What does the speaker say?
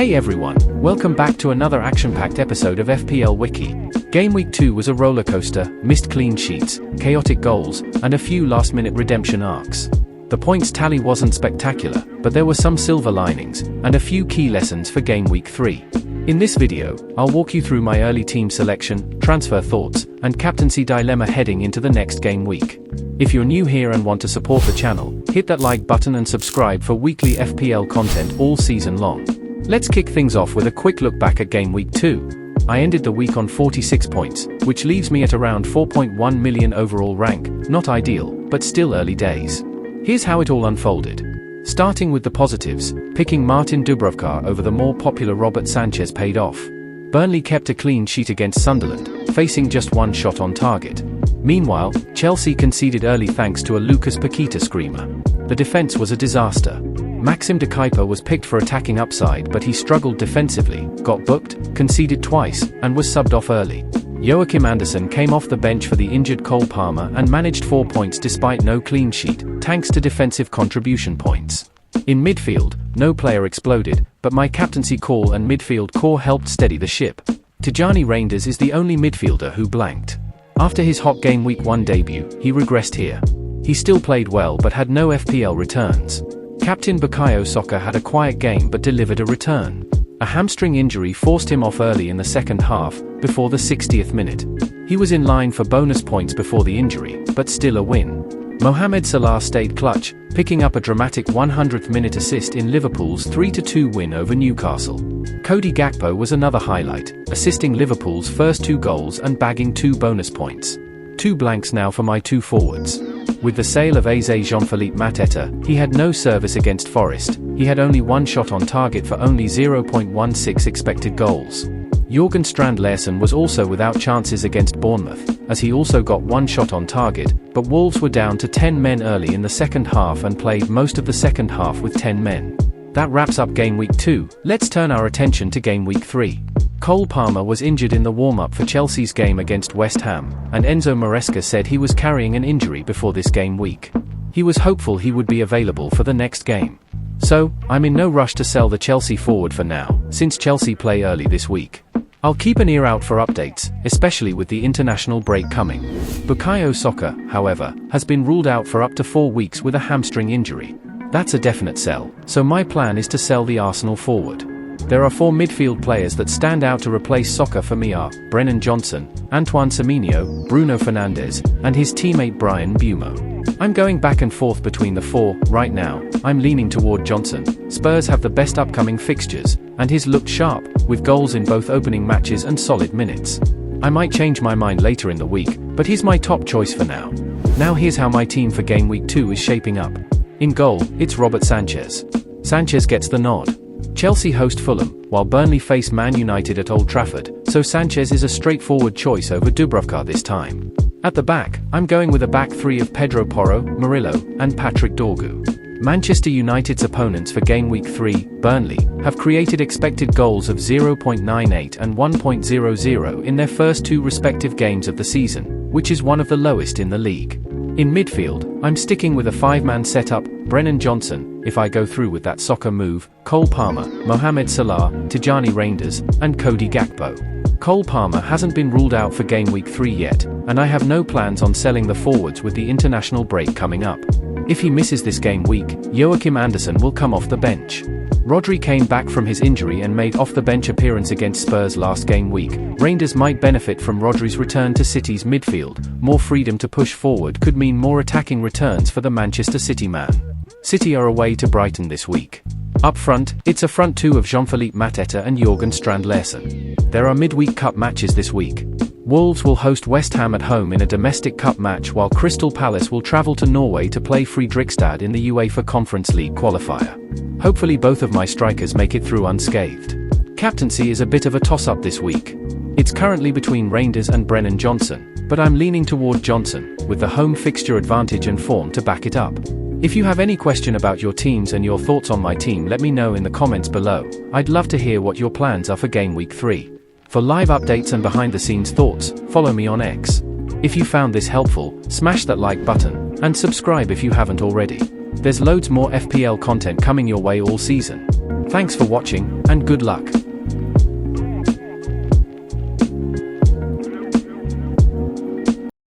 Hey everyone, welcome back to another action-packed episode of FPL Wiki. Game Week 2 was a rollercoaster, missed clean sheets, chaotic goals, and a few last-minute redemption arcs. The points tally wasn't spectacular, but there were some silver linings, and a few key lessons for Game Week 3. In this video, I'll walk you through my early team selection, transfer thoughts, and captaincy dilemma heading into the next game week. If you're new here and want to support the channel, hit that like button and subscribe for weekly FPL content all season long. Let's kick things off with a quick look back at Game Week 2. I ended the week on 46 points, which leaves me at around 4.1 million overall rank, not ideal, but still early days. Here's how it all unfolded. Starting with the positives, picking Martin Dubravka over the more popular Robert Sanchez paid off. Burnley kept a clean sheet against Sunderland, facing just one shot on target. Meanwhile, Chelsea conceded early thanks to a Lucas Paqueta screamer. The defense was a disaster. Maxim de Kuyper was picked for attacking upside, but he struggled defensively, got booked, conceded twice, and was subbed off early. Joachim Andersen came off the bench for the injured Cole Palmer and managed 4 points despite no clean sheet, thanks to defensive contribution points. In midfield, no player exploded, but my captaincy call and midfield core helped steady the ship. Tijani Reinders is the only midfielder who blanked. After his hot Game Week 1 debut, he regressed here. He still played well but had no FPL returns. Captain Bukayo Saka had a quiet game but delivered a return. A hamstring injury forced him off early in the second half, before the 60th minute. He was in line for bonus points before the injury, but still a win. Mohamed Salah stayed clutch, picking up a dramatic 100th minute assist in Liverpool's 3-2 win over Newcastle. Cody Gakpo was another highlight, assisting Liverpool's first 2 goals and bagging 2 bonus points. 2 blanks now for my 2 forwards. With the sale of Jean-Philippe Mateta, he had no service against Forest. He had only 1 shot on target for only 0.16 expected goals. Jørgen Strand Larsen was also without chances against Bournemouth, as he also got 1 shot on target, but Wolves were down to 10 men early in the second half and played most of the second half with 10 men. That wraps up Game Week 2, let's turn our attention to Game Week 3. Cole Palmer was injured in the warm-up for Chelsea's game against West Ham, and Enzo Maresca said he was carrying an injury before this game week. He was hopeful he would be available for the next game. So, I'm in no rush to sell the Chelsea forward for now, since Chelsea play early this week. I'll keep an ear out for updates, especially with the international break coming. Bukayo Saka, however, has been ruled out for up to 4 weeks with a hamstring injury. That's a definite sell, so my plan is to sell the Arsenal forward. There are 4 midfield players that stand out to replace Saka for me are Brennan Johnson, Antoine Semenyo, Bruno Fernandes, and his teammate Brian Mbeumo. I'm going back and forth between the 4, right now. I'm leaning toward Johnson. Spurs have the best upcoming fixtures, and his looked sharp, with goals in both opening matches and solid minutes. I might change my mind later in the week, but he's my top choice for now. Now here's how my team for Game Week 2 is shaping up. In goal, it's Robert Sanchez. Sanchez gets the nod. Chelsea host Fulham, while Burnley face Man United at Old Trafford, so Sanchez is a straightforward choice over Dubravka this time. At the back, I'm going with a back 3 of Pedro Porro, Murillo, and Patrick Dorgu. Manchester United's opponents for Game Week 3, Burnley, have created expected goals of 0.98 and 1.00 in their first 2 respective games of the season, which is one of the lowest in the league. In midfield, I'm sticking with a 5-man setup, Brennan Johnson, if I go through with that soccer move, Cole Palmer, Mohamed Salah, Tijani Reinders, and Cody Gakpo. Cole Palmer hasn't been ruled out for Game Week 3 yet, and I have no plans on selling the forwards with the international break coming up. If he misses this game week, Joachim Andersen will come off the bench. Rodri came back from his injury and made off-the-bench appearance against Spurs last game week. Reinders might benefit from Rodri's return to City's midfield. More freedom to push forward could mean more attacking returns for the Manchester City man. City are away to Brighton this week. Up front, it's a front 2 of Jean-Philippe Mateta and Jørgen Strand Larsen. There are midweek cup matches this week. Wolves will host West Ham at home in a domestic cup match, while Crystal Palace will travel to Norway to play Fredrikstad in the UEFA Conference League qualifier. Hopefully both of my strikers make it through unscathed. Captaincy is a bit of a toss-up this week. It's currently between Reinders and Brennan Johnson, but I'm leaning toward Johnson, with the home fixture advantage and form to back it up. If you have any question about your teams and your thoughts on my team, let me know in the comments below. I'd love to hear what your plans are for Game Week 3. For live updates and behind-the-scenes thoughts, follow me on X. If you found this helpful, smash that like button, and subscribe if you haven't already. There's loads more FPL content coming your way all season. Thanks for watching, and good luck.